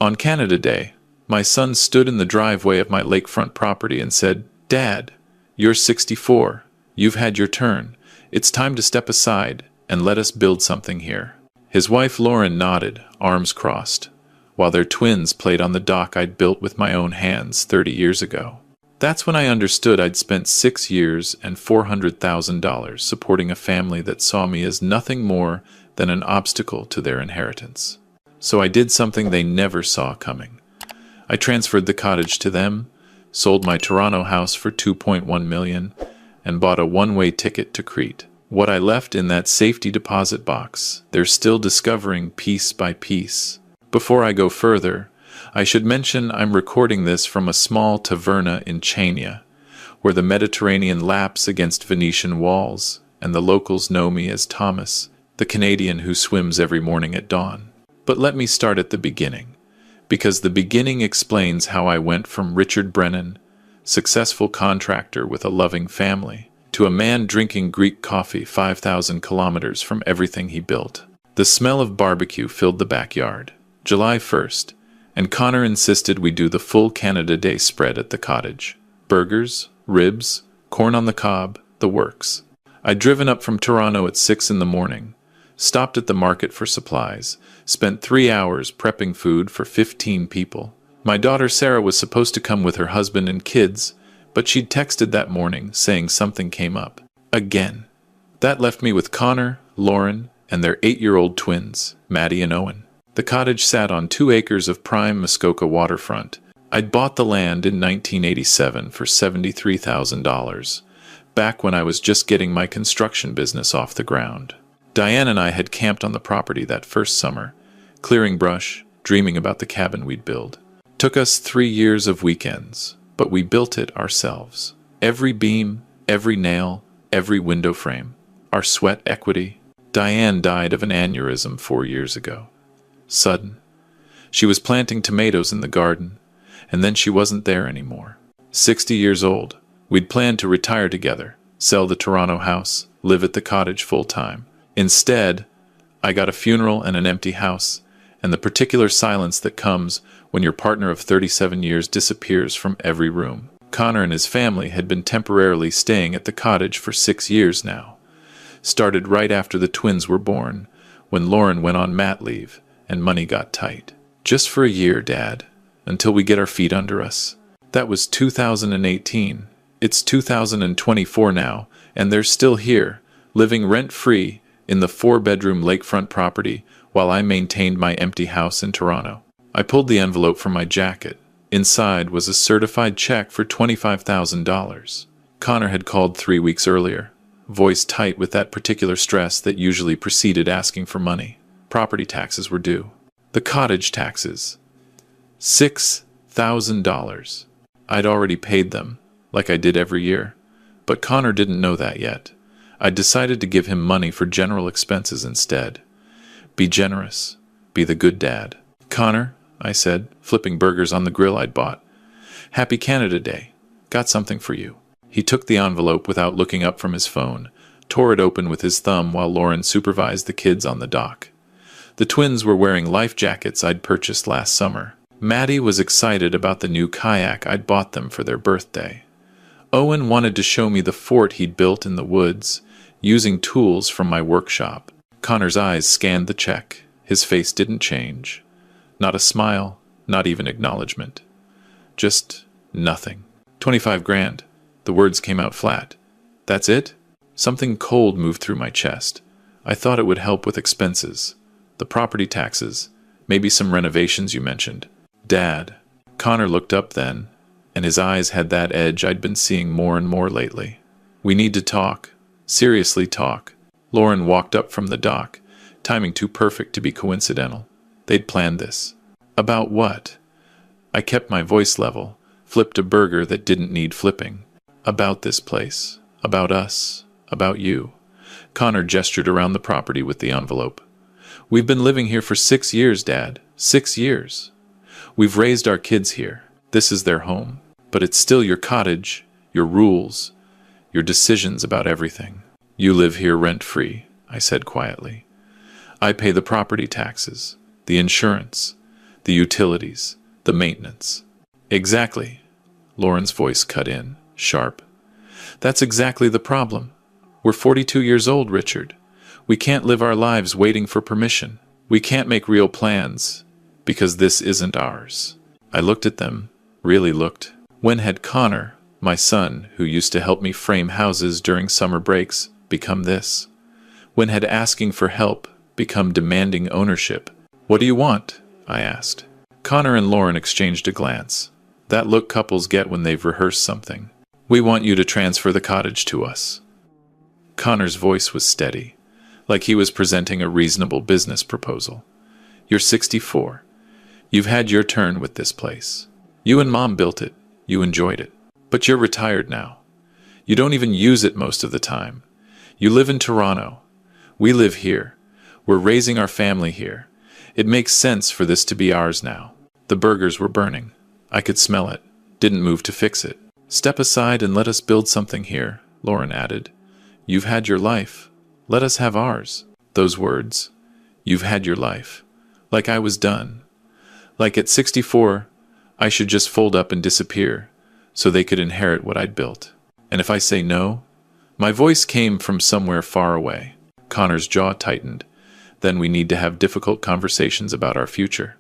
On Canada Day, my son stood in the driveway of my lakefront property and said, "Dad, you're 64. You've had your turn. It's time to step aside and let us build something here." His wife Lauren nodded, arms crossed, while their twins played on the dock I'd built with my own hands 30 years ago. That's when I understood I'd spent 6 years and $400,000 supporting a family that saw me as nothing more than an obstacle to their inheritance. So I did something they never saw coming. I transferred the cottage to them, sold my Toronto house for $2.1 million, and bought a one-way ticket to Crete. What I left in that safety deposit box, they're still discovering piece by piece. Before I go further, I should mention I'm recording this from a small taverna in Chania, where the Mediterranean laps against Venetian walls, and the locals know me as Thomas, the Canadian who swims every morning at dawn. But let me start at the beginning, because the beginning explains how I went from Richard Brennan, successful contractor with a loving family, to a man drinking Greek coffee 5,000 kilometers from everything he built. The smell of barbecue filled the backyard. July 1st, and Connor insisted we do the full Canada Day spread at the cottage. Burgers, ribs, corn on the cob, the works. I'd driven up from Toronto at 6 in the morning, stopped at the market for supplies, spent 3 hours prepping food for 15 people. My daughter Sarah was supposed to come with her husband and kids, but she'd texted that morning saying something came up. Again. That left me with Connor, Lauren, and their 8-year-old twins, Maddie and Owen. The cottage sat on 2 acres of prime Muskoka waterfront. I'd bought the land in 1987 for $73,000, back when I was just getting my construction business off the ground. Diane and I had camped on the property that first summer, clearing brush, dreaming about the cabin we'd build. Took us 3 years of weekends, but we built it ourselves. Every beam, every nail, every window frame. Our sweat equity. Diane died of an aneurysm 4 years ago. Sudden. She was planting tomatoes in the garden, and then she wasn't there anymore. 60 years old. We'd planned to retire together, sell the Toronto house, live at the cottage full-time. Instead, I got a funeral and an empty house, and the particular silence that comes when your partner of 37 years disappears from every room. Connor and his family had been temporarily staying at the cottage for 6 years now. Started right after the twins were born, when Lauren went on mat leave, and money got tight. Just for a year, Dad, until we get our feet under us. That was 2018. It's 2024 now, and they're still here, living rent-free in the 4-bedroom lakefront property while I maintained my empty house in Toronto. I pulled the envelope from my jacket. Inside was a certified check for $25,000. Connor had called 3 weeks earlier, voice tight with that particular stress that usually preceded asking for money. Property taxes were due. The cottage taxes. $6,000. I'd already paid them, like I did every year. But Connor didn't know that yet. I'd decided to give him money for general expenses instead. Be generous. Be the good dad. "Connor," I said, flipping burgers on the grill I'd bought. "Happy Canada Day. Got something for you." He took the envelope without looking up from his phone, tore it open with his thumb while Lauren supervised the kids on the dock. The twins were wearing life jackets I'd purchased last summer. Maddie was excited about the new kayak I'd bought them for their birthday. Owen wanted to show me the fort he'd built in the woods, using tools from my workshop. Connor's eyes scanned the check. His face didn't change. Not a smile, not even acknowledgement. Just nothing. 25 grand. The words came out flat. That's it? Something cold moved through my chest. I thought it would help with expenses. The property taxes. Maybe some renovations you mentioned. Dad. Connor looked up then, and his eyes had that edge I'd been seeing more and more lately. We need to talk. Seriously talk. Lauren walked up from the dock, timing too perfect to be coincidental. They'd planned this. About what? I kept my voice level, flipped a burger that didn't need flipping. About this place. About us. About you. Connor gestured around the property with the envelope. We've been living here for 6 years, Dad. 6 years. We've raised our kids here. This is their home. But it's still your cottage, your rules, your decisions about everything. You live here rent-free, I said quietly. I pay the property taxes, the insurance, The utilities, the maintenance. Exactly. Lauren's voice cut in, sharp. That's exactly the problem. We're 42 years old, Richard. We can't live our lives waiting for permission. We can't make real plans, because this isn't ours. I looked at them, really looked. When had Connor, my son, who used to help me frame houses during summer breaks, become this? When had asking for help become demanding ownership? What do you want? I asked. Connor and Lauren exchanged a glance. That look couples get when they've rehearsed something. We want you to transfer the cottage to us. Connor's voice was steady, like he was presenting a reasonable business proposal. You're 64. You've had your turn with this place. You and Mom built it. You enjoyed it. But you're retired now. You don't even use it most of the time. You live in Toronto. We live here. We're raising our family here. It makes sense for this to be ours now. The burgers were burning. I could smell it. Didn't move to fix it. Step aside and let us build something here, Lauren added. You've had your life. Let us have ours. Those words. You've had your life. Like I was done. Like at 64, I should just fold up and disappear, so they could inherit what I'd built. And if I say no? My voice came from somewhere far away. Connor's jaw tightened. Then we need to have difficult conversations about our future.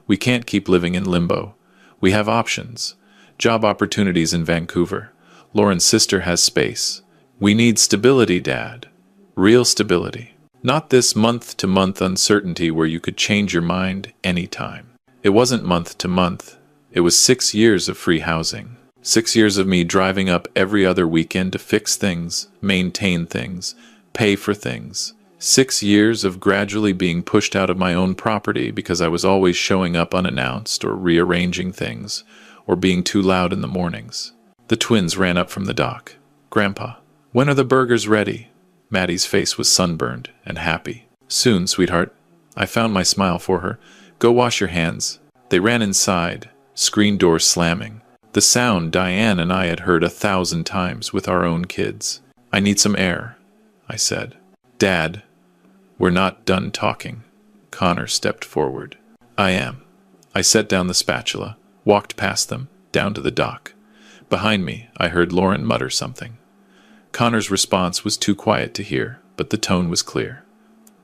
We can't keep living in limbo. We have options. Job opportunities in Vancouver. Lauren's sister has space. We need stability, Dad. Real stability. Not this month-to-month uncertainty where you could change your mind anytime. It wasn't month to month. It was 6 years of free housing. 6 years of me driving up every other weekend to fix things, maintain things, pay for things. 6 years of gradually being pushed out of my own property because I was always showing up unannounced or rearranging things or being too loud in the mornings. The twins ran up from the dock. Grandpa, when are the burgers ready? Maddie's face was sunburned and happy. Soon, sweetheart. I found my smile for her. Go wash your hands. They ran inside, screen doors slamming. The sound Diane and I had heard 1,000 times with our own kids. I need some air, I said. Dad, we're not done talking. Connor stepped forward. I am. I set down the spatula, walked past them, down to the dock. Behind me, I heard Lauren mutter something. Connor's response was too quiet to hear, but the tone was clear.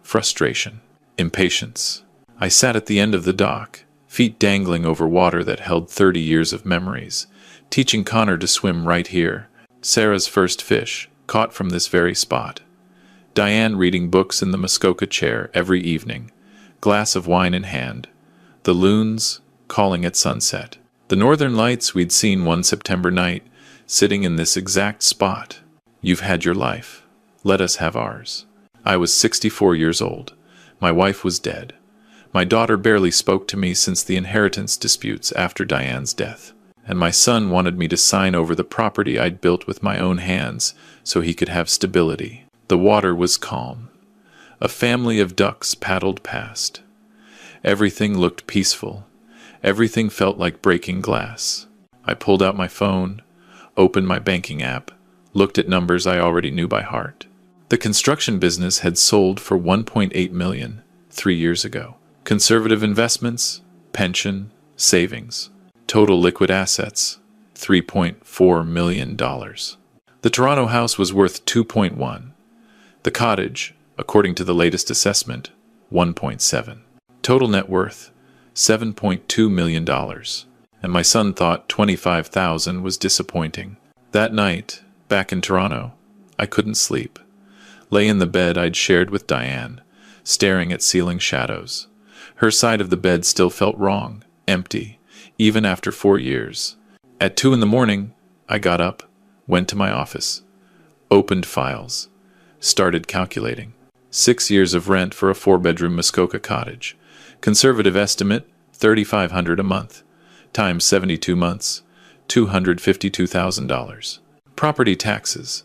Frustration. Impatience. I sat at the end of the dock, feet dangling over water that held 30 years of memories, teaching Connor to swim right here. Sarah's first fish, caught from this very spot. Diane reading books in the Muskoka chair every evening, glass of wine in hand. The loons calling at sunset. The northern lights we'd seen one September night, sitting in this exact spot. You've had your life. Let us have ours. I was 64 years old. My wife was dead. My daughter barely spoke to me since the inheritance disputes after Diane's death. And my son wanted me to sign over the property I'd built with my own hands so he could have stability. The water was calm. A family of ducks paddled past. Everything looked peaceful. Everything felt like breaking glass. I pulled out my phone, opened my banking app, looked at numbers I already knew by heart. The construction business had sold for $1.8 million 3 years ago. Conservative investments, pension, savings. Total liquid assets, $3.4 million. The Toronto house was worth $2.1. The cottage, according to the latest assessment, $1.7. Total net worth, $7.2 million. And my son thought $25,000 was disappointing. That night, back in Toronto, I couldn't sleep. Lay in the bed I'd shared with Diane, staring at ceiling shadows. Her side of the bed still felt wrong, empty, even after 4 years. At 2 a.m, I got up, went to my office, opened files, started calculating. 6 years of rent for a 4-bedroom Muskoka cottage. Conservative estimate, $3,500 a month. Times 72 months, $252,000. Property taxes,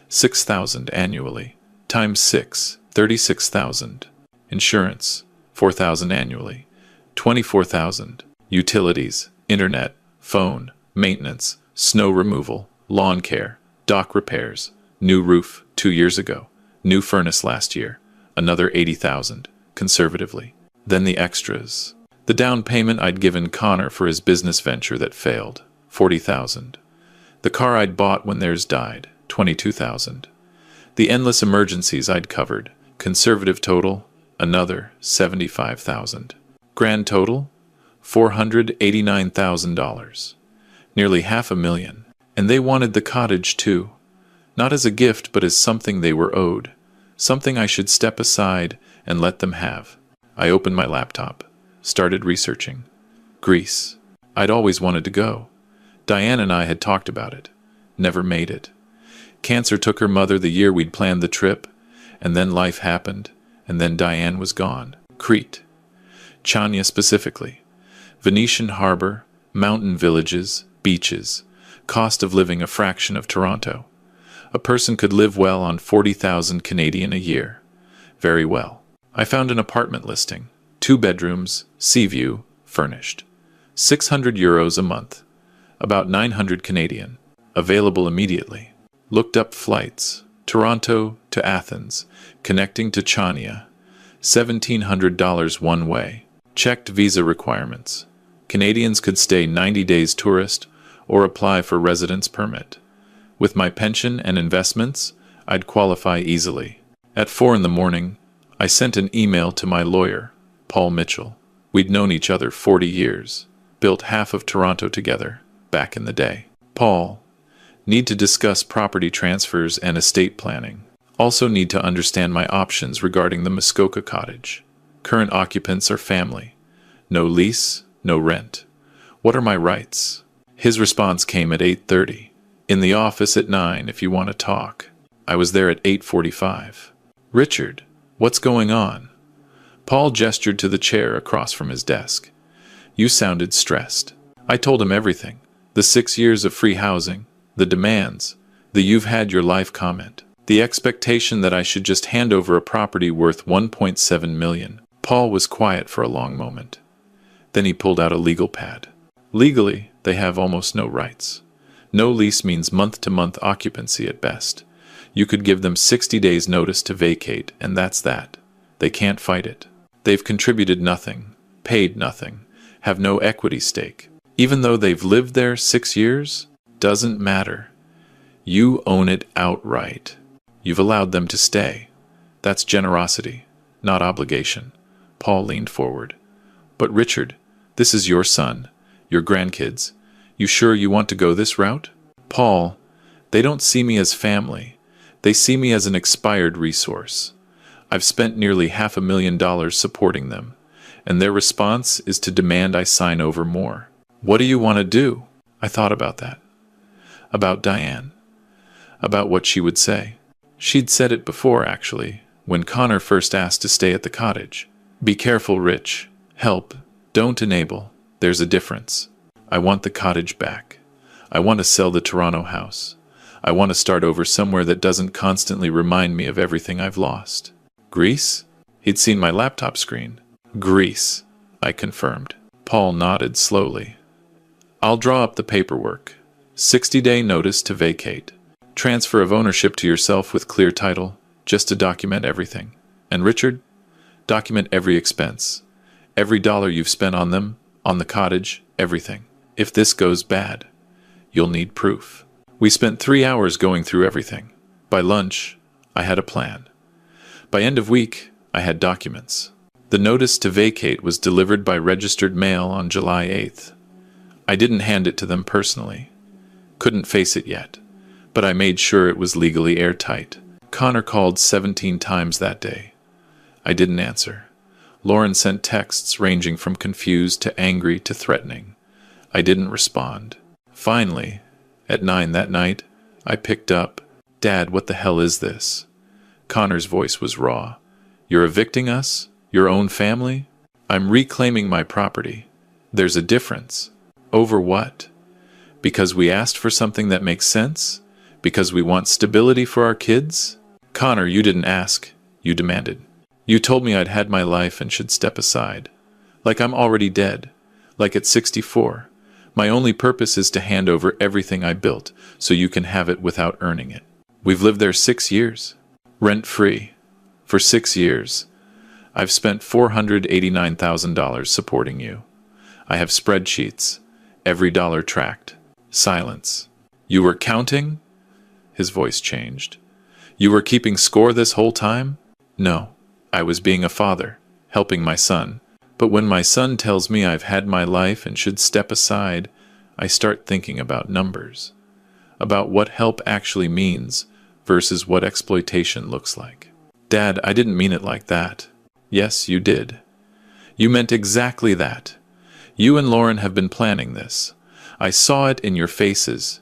$6,000 annually. Times 6, $36,000. Insurance, $4,000 annually. $24,000. Utilities, internet, phone, maintenance, snow removal, lawn care, dock repairs, new roof 2 years ago, new furnace last year, another $80,000, conservatively. Then the extras. The down payment I'd given Connor for his business venture that failed, $40,000. The car I'd bought when theirs died, $22,000. The endless emergencies I'd covered, conservative total, another $75,000. Grand total, $489,000. Nearly $500,000. And they wanted the cottage too. Not as a gift, but as something they were owed. Something I should step aside and let them have. I opened my laptop, started researching. Greece. I'd always wanted to go. Diane and I had talked about it. Never made it. Cancer took her mother the year we'd planned the trip, and then life happened, and then Diane was gone. Crete. Chania specifically. Venetian harbor, mountain villages, beaches, cost of living a fraction of Toronto. A person could live well on 40,000 Canadian a year. Very well. I found an apartment listing. 2 bedrooms, sea view, furnished. €600 a month. About 900 Canadian. Available immediately. Looked up flights. Toronto to Athens, connecting to Chania. $1,700 one way. Checked visa requirements. Canadians could stay 90 days tourist or apply for residence permit. With my pension and investments, I'd qualify easily. At 4 in the morning, I sent an email to my lawyer, Paul Mitchell. We'd known each other 40 years, built half of Toronto together, back in the day. Paul, need to discuss property transfers and estate planning. Also need to understand my options regarding the Muskoka cottage. Current occupants are family. No lease, no rent. What are my rights? His response came at 8:30. In the office at 9 if you want to talk. I was there at 8:45. Richard, what's going on? Paul gestured to the chair across from his desk. You sounded stressed. I told him everything. The 6 years of free housing, the demands, the "you've had your life" comment, the expectation that I should just hand over a property worth $1.7 million. Paul was quiet for a long moment. Then he pulled out a legal pad. Legally, they have almost no rights. No lease means month-to-month occupancy at best. You could give them 60 days notice to vacate, and that's that. They can't fight it. They've contributed nothing, paid nothing, have no equity stake. Even though they've lived there 6 years, doesn't matter. You own it outright. You've allowed them to stay. That's generosity, not obligation. Paul leaned forward. But Richard, this is your son, your grandkids. You sure you want to go this route? Paul, they don't see me as family. They see me as an expired resource. I've spent nearly $500,000 supporting them, and their response is to demand I sign over more. What do you want to do? I thought about that. About Diane. About what she would say. She'd said it before, actually, when Connor first asked to stay at the cottage. Be careful, Rich. Help. Don't enable. There's a difference. I want the cottage back. I want to sell the Toronto house. I want to start over somewhere that doesn't constantly remind me of everything I've lost. Greece? He'd seen my laptop screen. Greece, I confirmed. Paul nodded slowly. I'll draw up the paperwork. 60-day notice to vacate. Transfer of ownership to yourself with clear title, just to document everything. And Richard, document every expense. Every dollar you've spent on them, on the cottage, everything. If this goes bad, you'll need proof. We spent 3 hours going through everything. By lunch, I had a plan. By end of week, I had documents. The notice to vacate was delivered by registered mail on July 8th. I didn't hand it to them personally. Couldn't face it yet, but I made sure it was legally airtight. Connor called 17 times that day. I didn't answer. Lauren sent texts ranging from confused to angry to threatening. I didn't respond. Finally, at 9 that night, I picked up. Dad, what the hell is this? Connor's voice was raw. You're evicting us? Your own family? I'm reclaiming my property. There's a difference. Over what? Because we asked for something that makes sense? Because we want stability for our kids? Connor, you didn't ask. You demanded. You told me I'd had my life and should step aside. Like I'm already dead. Like at 64. My only purpose is to hand over everything I built so you can have it without earning it. We've lived there 6 years. Rent-free. For 6 years. I've spent $489,000 supporting you. I have spreadsheets, every dollar tracked. Silence. You were counting? His voice changed. You were keeping score this whole time? No. I was being a father, helping my son. But when my son tells me I've had my life and should step aside, I start thinking about numbers. About what help actually means versus what exploitation looks like. Dad, I didn't mean it like that. Yes, you did. You meant exactly that. You and Lauren have been planning this. I saw it in your faces.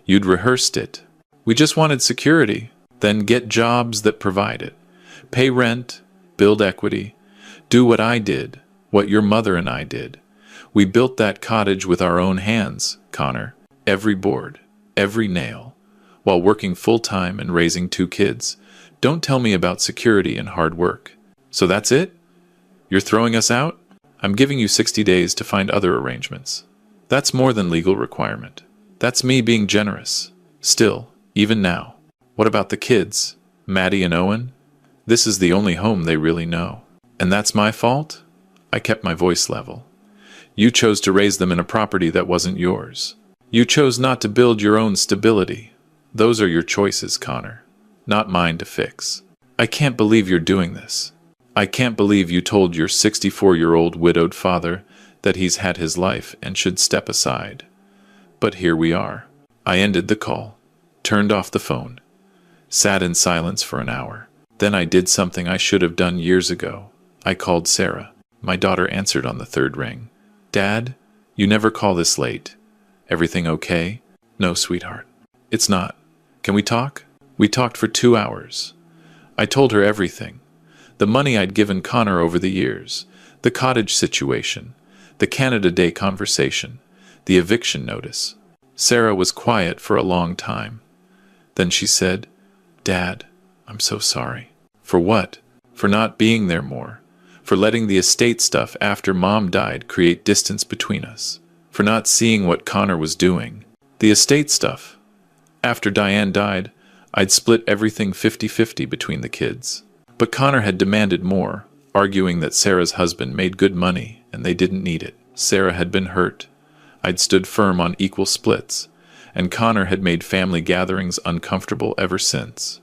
You'd rehearsed it. We just wanted security, then get jobs that provide it. Pay rent, build equity, do what I did, what your mother and I did. We built that cottage with our own hands, Connor. Every board, every nail, while working full-time and raising 2 kids. Don't tell me about security and hard work. So that's it? You're throwing us out? I'm giving you 60 days to find other arrangements. That's more than legal requirement. That's me being generous. Still, even now. What about the kids? Maddie and Owen? This is the only home they really know. And that's my fault? I kept my voice level. You chose to raise them in a property that wasn't yours. You chose not to build your own stability. Those are your choices, Connor. Not mine to fix. I can't believe you're doing this. I can't believe you told your 64-year-old widowed father that he's had his life and should step aside. But here we are. I ended the call, turned off the phone, sat in silence for an hour. Then I did something I should have done years ago. I called Sarah. My daughter answered on the 3rd ring. Dad, you never call this late. Everything okay? No, sweetheart. It's not. Can we talk? We talked for 2 hours. I told her everything. The money I'd given Connor over the years, the cottage situation, the Canada Day conversation, the eviction notice. Sarah was quiet for a long time. Then she said, Dad, I'm so sorry. For what? For not being there more. For letting the estate stuff after Mom died create distance between us. For not seeing what Connor was doing. The estate stuff. After Diane died, I'd split everything 50-50 between the kids. But Connor had demanded more, arguing that Sarah's husband made good money and they didn't need it. Sarah had been hurt. I'd stood firm on equal splits, and Connor had made family gatherings uncomfortable ever since.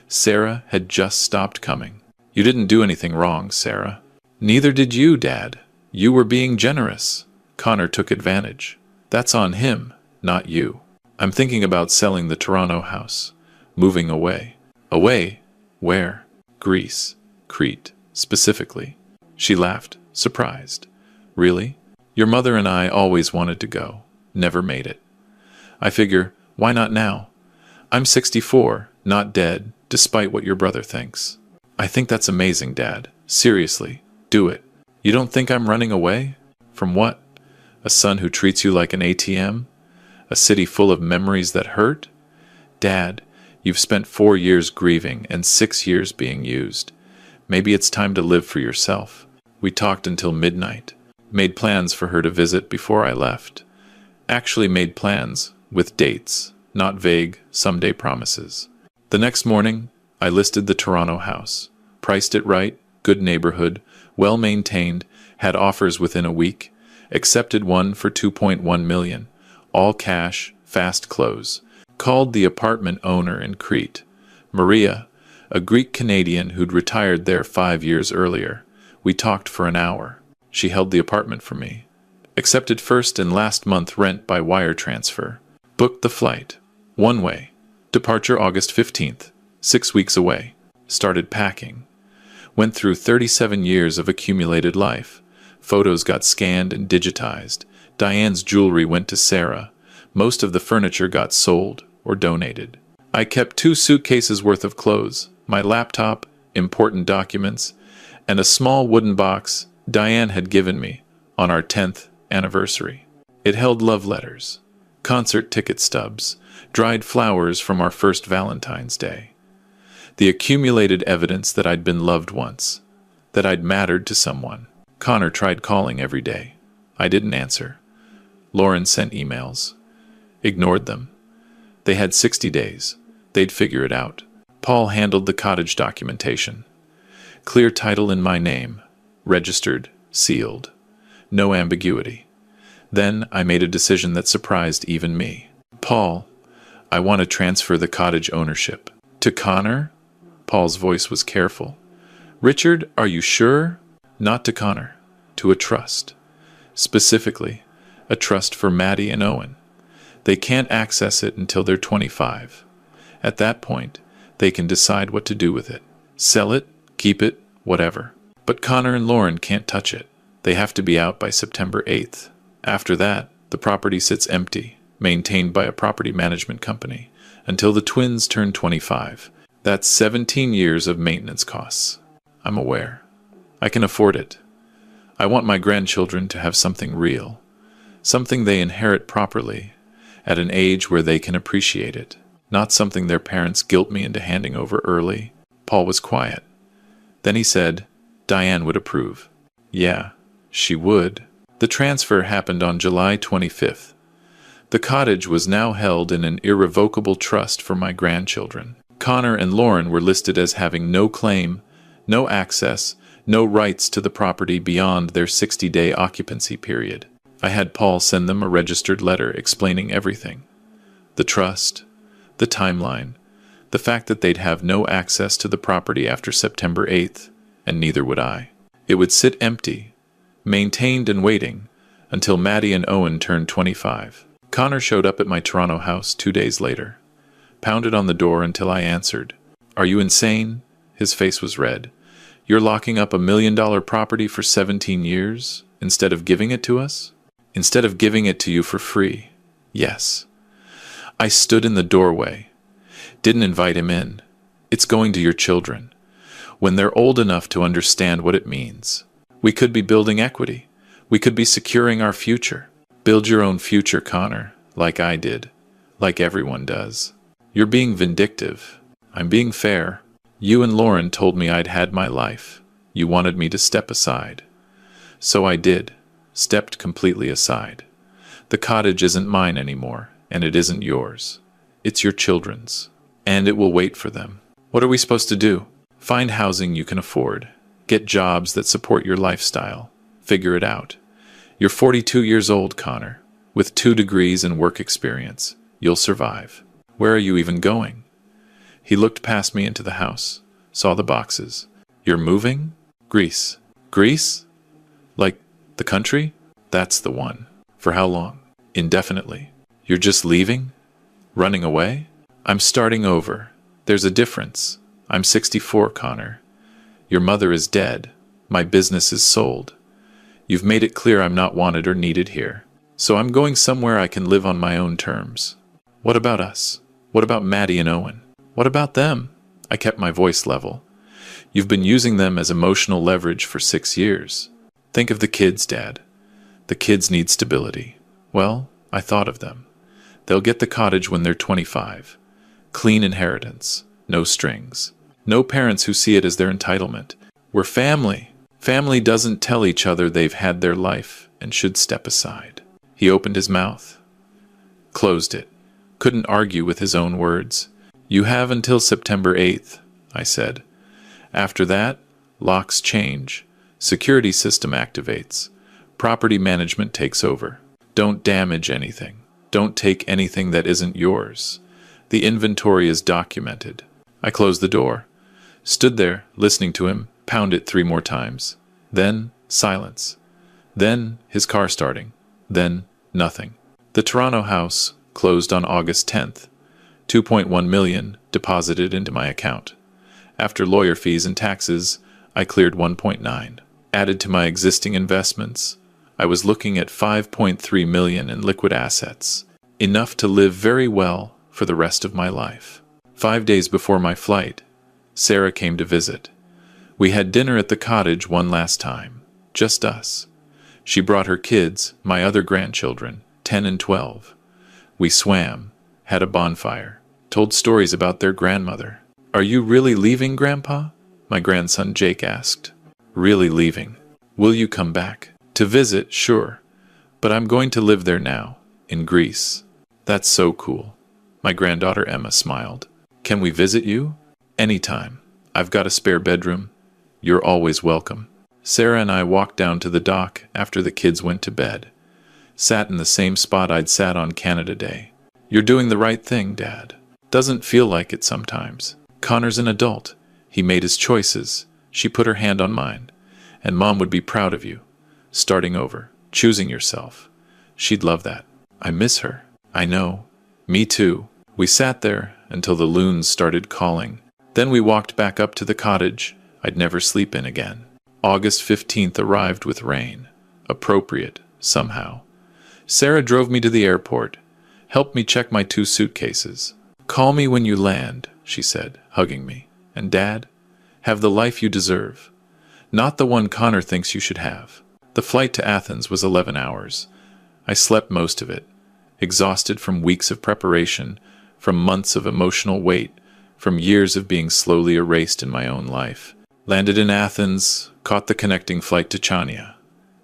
Sarah had just stopped coming. You didn't do anything wrong, Sarah. Neither did you, Dad. You were being generous. Connor took advantage. That's on him, not you. I'm thinking about selling the Toronto house. Moving away. Away? Where? Greece. Crete, specifically. She laughed, surprised. Really? Your mother and I always wanted to go. Never made it. I figure, why not now? I'm 64, not dead, despite what your brother thinks. I think that's amazing, Dad. Seriously, do it. You don't think I'm running away? From what? A son who treats you like an ATM? A city full of memories that hurt? Dad, you've spent 4 years grieving and 6 years being used. Maybe it's time to live for yourself. We talked until midnight. Made plans for her to visit before I left. Actually made plans, with dates, not vague, someday promises. The next morning, I listed the Toronto house. Priced it right, good neighborhood, well maintained, had offers within a week, accepted one for $2.1 million, all cash, fast close. Called the apartment owner in Crete, Maria, a Greek-Canadian who'd retired there 5 years earlier. We talked for an hour. She held the apartment for me. Accepted first and last month rent by wire transfer. Booked the flight. One way. Departure August 15th. 6 weeks away. Started packing. Went through 37 years of accumulated life. Photos got scanned and digitized. Diane's jewelry went to Sarah. Most of the furniture got sold or donated. I kept 2 suitcases worth of clothes, my laptop, important documents, and a small wooden box Diane had given me on our 10th anniversary. It held love letters, concert ticket stubs, dried flowers from our first Valentine's Day. The accumulated evidence that I'd been loved once, that I'd mattered to someone. Connor tried calling every day. I didn't answer. Lauren sent emails. Ignored them. They had 60 days. They'd figure it out. Paul handled the cottage documentation. Clear title in my name. Registered. Sealed. No ambiguity. Then I made a decision that surprised even me. Paul, I want to transfer the cottage ownership. To Connor? Paul's voice was careful. Richard, are you sure? Not to Connor. To a trust. Specifically, a trust for Maddie and Owen. They can't access it until they're 25. At that point, they can decide what to do with it. Sell it, keep it, whatever. But Connor and Lauren can't touch it. They have to be out by September 8th. After that, the property sits empty, maintained by a property management company, until the twins turn 25. That's 17 years of maintenance costs. I'm aware. I can afford it. I want my grandchildren to have something real, something they inherit properly, at an age where they can appreciate it, not something their parents guilt me into handing over early. Paul was quiet. Then he said, Diane would approve. Yeah, she would. The transfer happened on July 25th. The cottage was now held in an irrevocable trust for my grandchildren. Connor and Lauren were listed as having no claim, no access, no rights to the property beyond their 60-day occupancy period. I had Paul send them a registered letter explaining everything. The trust, the timeline, the fact that they'd have no access to the property after September 8th, and neither would I. It would sit empty, maintained and waiting, until Maddie and Owen turned 25. Connor showed up at my Toronto house 2 days later, pounded on the door until I answered. Are you insane? His face was red. You're locking up $1 million property for 17 years, instead of giving it to us? Instead of giving it to you for free. Yes. I stood in the doorway. Didn't invite him in. It's going to your children. When they're old enough to understand what it means. We could be building equity. We could be securing our future. Build your own future, Connor, like I did. Like everyone does. You're being vindictive. I'm being fair. You and Lauren told me I'd had my life. You wanted me to step aside. So I did. Stepped completely aside. The cottage isn't mine anymore, and it isn't yours. It's your children's. And it will wait for them. What are we supposed to do? Find housing you can afford. Get jobs that support your lifestyle. Figure it out. You're 42 years old, Connor. With 2 degrees and work experience. You'll survive. Where are you even going? He looked past me into the house. Saw the boxes. You're moving? Greece. Greece? Like the country? That's the one. For how long? Indefinitely. You're just leaving? Running away? I'm starting over. There's a difference. I'm 64, Connor. Your mother is dead. My business is sold. You've made it clear I'm not wanted or needed here. So I'm going somewhere I can live on my own terms. What about us? What about Maddie and Owen? What about them? I kept my voice level. You've been using them as emotional leverage for 6 years. Think of the kids, Dad. The kids need stability. Well, I thought of them. They'll get the cottage when they're 25. Clean inheritance. No strings. No parents who see it as their entitlement. We're family. Family doesn't tell each other they've had their life and should step aside. He opened his mouth. Closed it. Couldn't argue with his own words. You have until September 8th, I said. After that, locks change. Security system activates. Property management takes over. Don't damage anything. Don't take anything that isn't yours. The inventory is documented. I closed the door. Stood there, listening to him, pound it 3 more times. Then, silence. Then, his car starting. Then, nothing. The Toronto house closed on August 10th. 2.1 million deposited into my account. After lawyer fees and taxes, I cleared 1.9. Added to my existing investments, I was looking at 5.3 million in liquid assets. Enough to live very well for the rest of my life. 5 days before my flight, Sarah came to visit. We had dinner at the cottage one last time. Just us. She brought her kids, my other grandchildren, 10 and 12. We swam, had a bonfire, told stories about their grandmother. Are you really leaving, Grandpa? My grandson Jake asked. Really leaving. Will you come back? To visit, sure. But I'm going to live there now, in Greece. That's so cool. My granddaughter Emma smiled. Can we visit you? Anytime. I've got a spare bedroom. You're always welcome. Sarah and I walked down to the dock after the kids went to bed. Sat in the same spot I'd sat on Canada Day. You're doing the right thing, Dad. Doesn't feel like it sometimes. Connor's an adult. He made his choices. She put her hand on mine. And Mom would be proud of you. Starting over. Choosing yourself. She'd love that. I miss her. I know. Me too. We sat there until the loons started calling. Then we walked back up to the cottage I'd never sleep in again. August 15th arrived with rain. Appropriate, somehow. Sarah drove me to the airport. Helped me check my 2 suitcases. Call me when you land, she said, hugging me. And Dad, have the life you deserve. Not the one Connor thinks you should have. The flight to Athens was 11 hours. I slept most of it. Exhausted from weeks of preparation, from months of emotional weight, from years of being slowly erased in my own life. Landed in Athens, caught the connecting flight to Chania.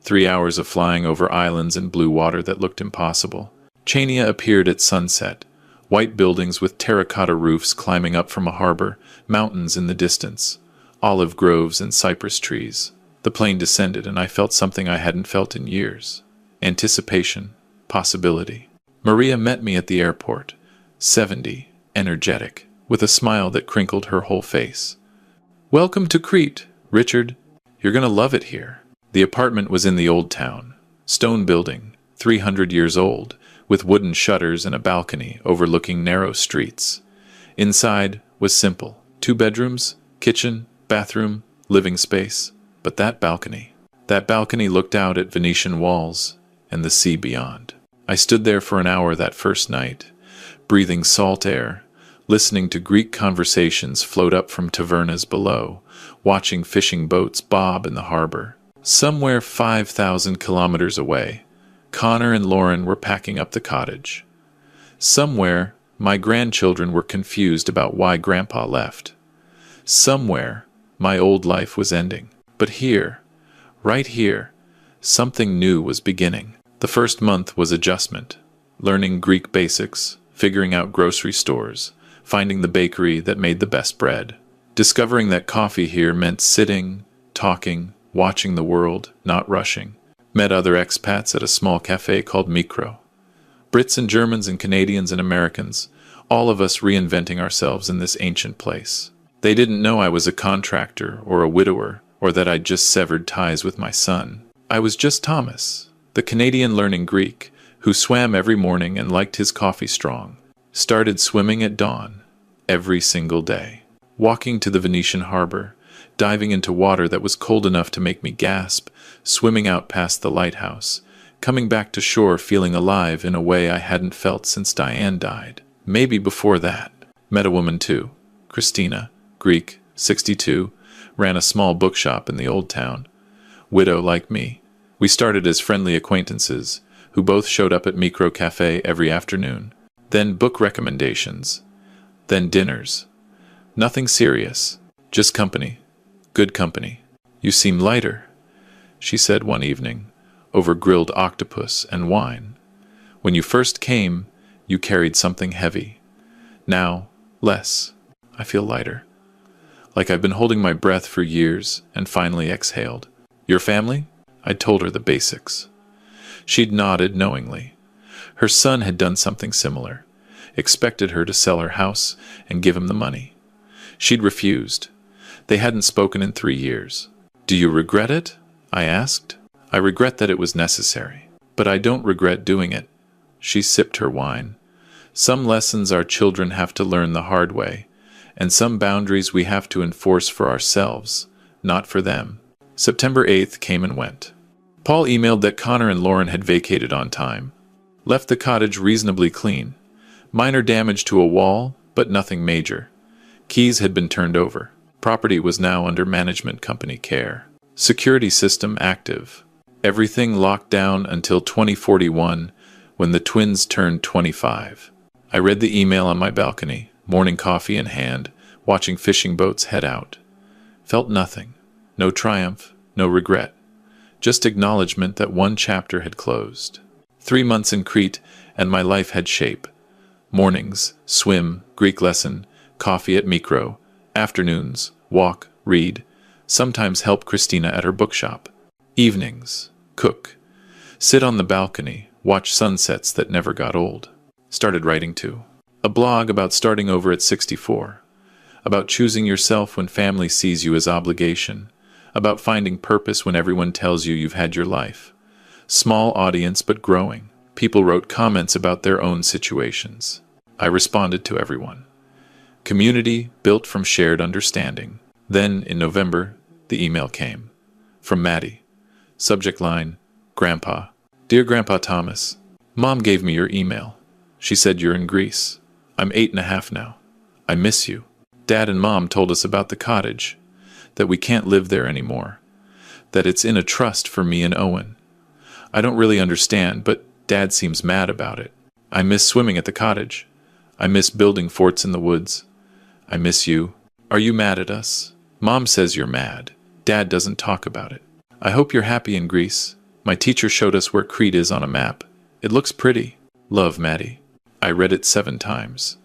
3 hours of flying over islands and blue water that looked impossible. Chania appeared at sunset. White buildings with terracotta roofs climbing up from a harbor, mountains in the distance, olive groves and cypress trees. The plane descended and I felt something I hadn't felt in years. Anticipation, possibility. Maria met me at the airport, 70, energetic, with a smile that crinkled her whole face. Welcome to Crete, Richard. You're gonna love it here. The apartment was in the old town. Stone building, 300 years old, with wooden shutters and a balcony overlooking narrow streets. Inside was simple. 2 bedrooms, kitchen, bathroom, living space. But that balcony looked out at Venetian walls and the sea beyond. I stood there for an hour that first night, breathing salt air, listening to Greek conversations float up from tavernas below, watching fishing boats bob in the harbor. Somewhere 5,000 kilometers away, Connor and Lauren were packing up the cottage. Somewhere, my grandchildren were confused about why Grandpa left. Somewhere, my old life was ending. But here, right here, something new was beginning. The first month was adjustment, learning Greek basics, figuring out grocery stores, finding the bakery that made the best bread, discovering that coffee here meant sitting, talking, watching the world, not rushing. Met other expats at a small cafe called Micro. Brits and Germans and Canadians and Americans, all of us reinventing ourselves in this ancient place. They didn't know I was a contractor or a widower, or that I'd just severed ties with my son. I was just Thomas, the Canadian learning Greek, who swam every morning and liked his coffee strong. Started swimming at dawn, every single day. Walking to the Venetian harbor, diving into water that was cold enough to make me gasp, swimming out past the lighthouse, coming back to shore feeling alive in a way I hadn't felt since Diane died. Maybe before that. Met a woman too, Christina, Greek, 62, ran a small bookshop in the old town. Widow like me. We started as friendly acquaintances, who both showed up at Micro Cafe every afternoon. Then book recommendations. Then dinners. Nothing serious. Just company. Good company. You seem lighter, she said one evening, over grilled octopus and wine. When you first came, you carried something heavy. Now, less. I feel lighter. Like I've been holding my breath for years and finally exhaled. Your family? I'd told her the basics. She'd nodded knowingly. Her son had done something similar. Expected her to sell her house and give him the money. She'd refused. They hadn't spoken in 3 years. Do you regret it? I asked. I regret that it was necessary. But I don't regret doing it. She sipped her wine. Some lessons our children have to learn the hard way, and some boundaries we have to enforce for ourselves, not for them. September 8th came and went. Paul emailed that Connor and Lauren had vacated on time. Left the cottage reasonably clean. Minor damage to a wall, but nothing major. Keys had been turned over. Property was now under management company care. Security system active. Everything locked down until 2041, when the twins turned 25. I read the email on my balcony, morning coffee in hand, watching fishing boats head out. Felt nothing. No triumph, no regret. Just acknowledgement that one chapter had closed. 3 months in Crete, and my life had shape. Mornings, swim, Greek lesson, coffee at Micro. Afternoons, walk, read. Sometimes help Christina at her bookshop. Evenings. Cook. Sit on the balcony, watch sunsets that never got old. Started writing too. A blog about starting over at 64. About choosing yourself when family sees you as obligation. About finding purpose when everyone tells you you've had your life. Small audience but growing. People wrote comments about their own situations. I responded to everyone. Community built from shared understanding. Then, in November, the email came. From Maddie. Subject line, Grandpa. Dear Grandpa Thomas, Mom gave me your email. She said you're in Greece. I'm 8.5 now. I miss you. Dad and Mom told us about the cottage, that we can't live there anymore, that it's in a trust for me and Owen. I don't really understand, but Dad seems mad about it. I miss swimming at the cottage. I miss building forts in the woods. I miss you. Are you mad at us? Mom says you're mad. Dad doesn't talk about it. I hope you're happy in Greece. My teacher showed us where Crete is on a map. It looks pretty. Love, Maddie. I read it 7 times.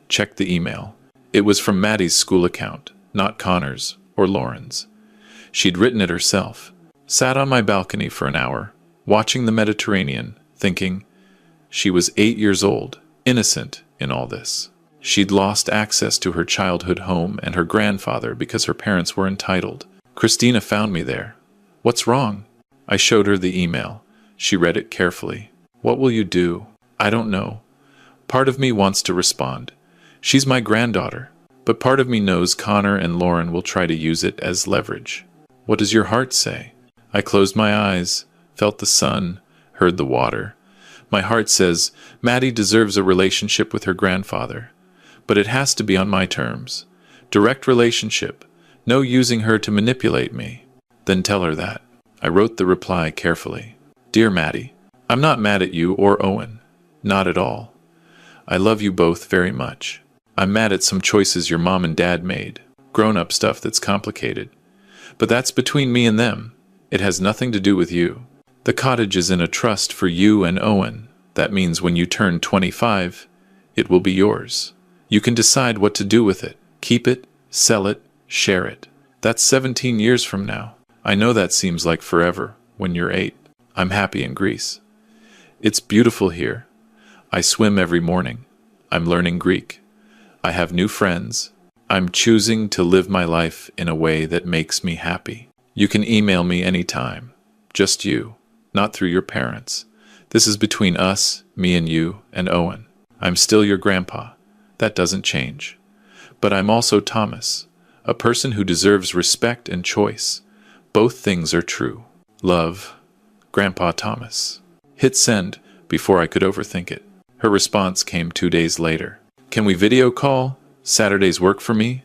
Checked the email. It was from Maddie's school account, not Connor's or Lauren's. She'd written it herself. Sat on my balcony for an hour, watching the Mediterranean, thinking she was 8 years old, innocent in all this. She'd lost access to her childhood home and her grandfather because her parents were entitled. Christina found me there. What's wrong? I showed her the email. She read it carefully. What will you do? I don't know. Part of me wants to respond. She's my granddaughter. But part of me knows Connor and Lauren will try to use it as leverage. What does your heart say? I closed my eyes, felt the sun, heard the water. My heart says, Maddie deserves a relationship with her grandfather. But it has to be on my terms. Direct relationship. No using her to manipulate me. Then tell her that. I wrote the reply carefully. Dear Maddie, I'm not mad at you or Owen. Not at all. I love you both very much. I'm mad at some choices your mom and dad made. Grown-up stuff that's complicated. But that's between me and them. It has nothing to do with you. The cottage is in a trust for you and Owen. That means when you turn 25, it will be yours. You can decide what to do with it. Keep it, sell it, share it. That's 17 years from now. I know that seems like forever when you're 8. I'm happy in Greece. It's beautiful here. I swim every morning. I'm learning Greek. I have new friends. I'm choosing to live my life in a way that makes me happy. You can email me anytime. Just you, not through your parents. This is between us, me and you, and Owen. I'm still your grandpa. That doesn't change. But I'm also Thomas, a person who deserves respect and choice. Both things are true. Love, Grandpa Thomas. Hit send before I could overthink it. Her response came 2 days later. Can we video call? Saturdays work for me.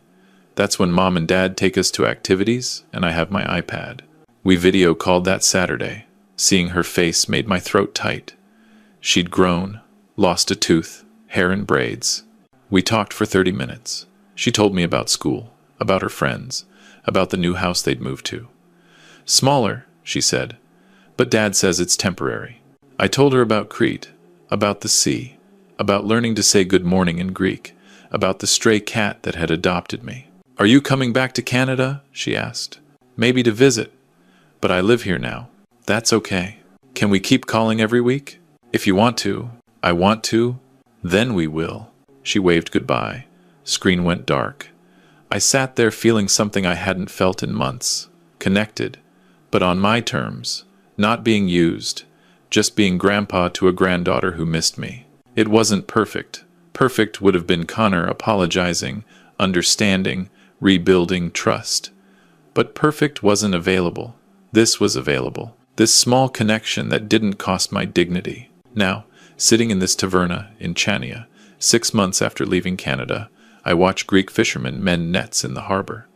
That's when Mom and Dad take us to activities, and I have my iPad. We video called that Saturday. Seeing her face made my throat tight. She'd grown, lost a tooth, hair in braids. We talked for 30 minutes. She told me about school, about her friends, about the new house they'd moved to. Smaller, she said, but Dad says it's temporary. I told her about Crete, about the sea, about learning to say good morning in Greek, about the stray cat that had adopted me. Are you coming back to Canada? She asked. Maybe to visit, but I live here now. That's okay. Can we keep calling every week? If you want to. I want to. Then we will. She waved goodbye. Screen went dark. I sat there feeling something I hadn't felt in months. Connected, but on my terms. Not being used. Just being grandpa to a granddaughter who missed me. It wasn't perfect. Perfect would have been Connor apologizing, understanding, rebuilding trust. But perfect wasn't available. This was available. This small connection that didn't cost my dignity. Now, sitting in this taverna in Chania, 6 months after leaving Canada, I watch Greek fishermen mend nets in the harbor.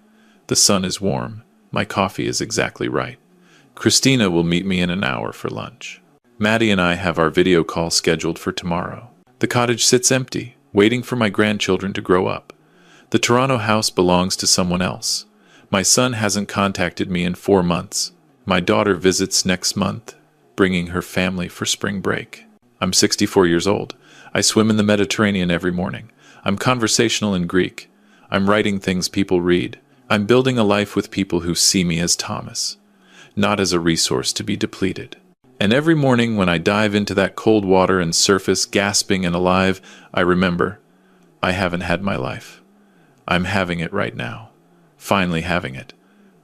The sun is warm. My coffee is exactly right. Christina will meet me in an hour for lunch. Maddie and I have our video call scheduled for tomorrow. The cottage sits empty, waiting for my grandchildren to grow up. The Toronto house belongs to someone else. My son hasn't contacted me in 4 months. My daughter visits next month, bringing her family for spring break. I'm 64 years old. I swim in the Mediterranean every morning. I'm conversational in Greek. I'm writing things people read, I'm building a life with people who see me as Thomas, not as a resource to be depleted. And every morning when I dive into that cold water and surface gasping and alive, I remember, I haven't had my life. I'm having it right now. Finally having it.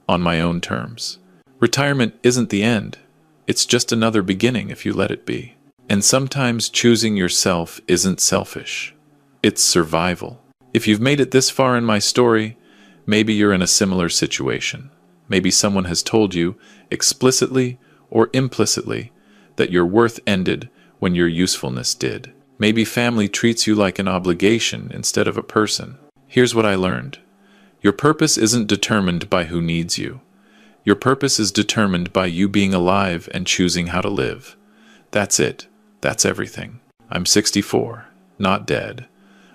On my own terms. Retirement isn't the end. It's just another beginning if you let it be. And sometimes choosing yourself isn't selfish. It's survival. If you've made it this far in my story, maybe you're in a similar situation. Maybe someone has told you, explicitly or implicitly, that your worth ended when your usefulness did. Maybe family treats you like an obligation instead of a person. Here's what I learned. Your purpose isn't determined by who needs you. Your purpose is determined by you being alive and choosing how to live. That's it. That's everything. I'm 64, not dead.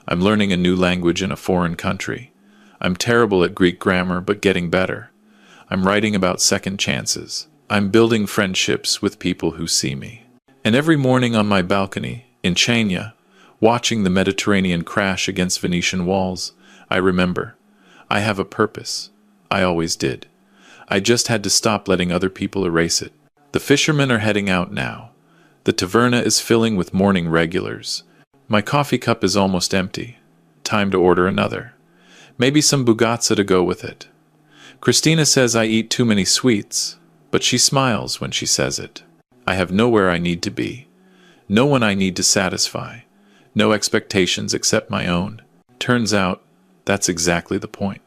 I'm learning a new language in a foreign country. I'm terrible at Greek grammar, but getting better. I'm writing about second chances. I'm building friendships with people who see me. And every morning on my balcony, in Chania, watching the Mediterranean crash against Venetian walls, I remember, I have a purpose. I always did. I just had to stop letting other people erase it. The fishermen are heading out now. The taverna is filling with morning regulars. My coffee cup is almost empty. Time to order another. Maybe some bugazza to go with it. Christina says I eat too many sweets, but she smiles when she says it. I have nowhere I need to be. No one I need to satisfy. No expectations except my own. Turns out, that's exactly the point.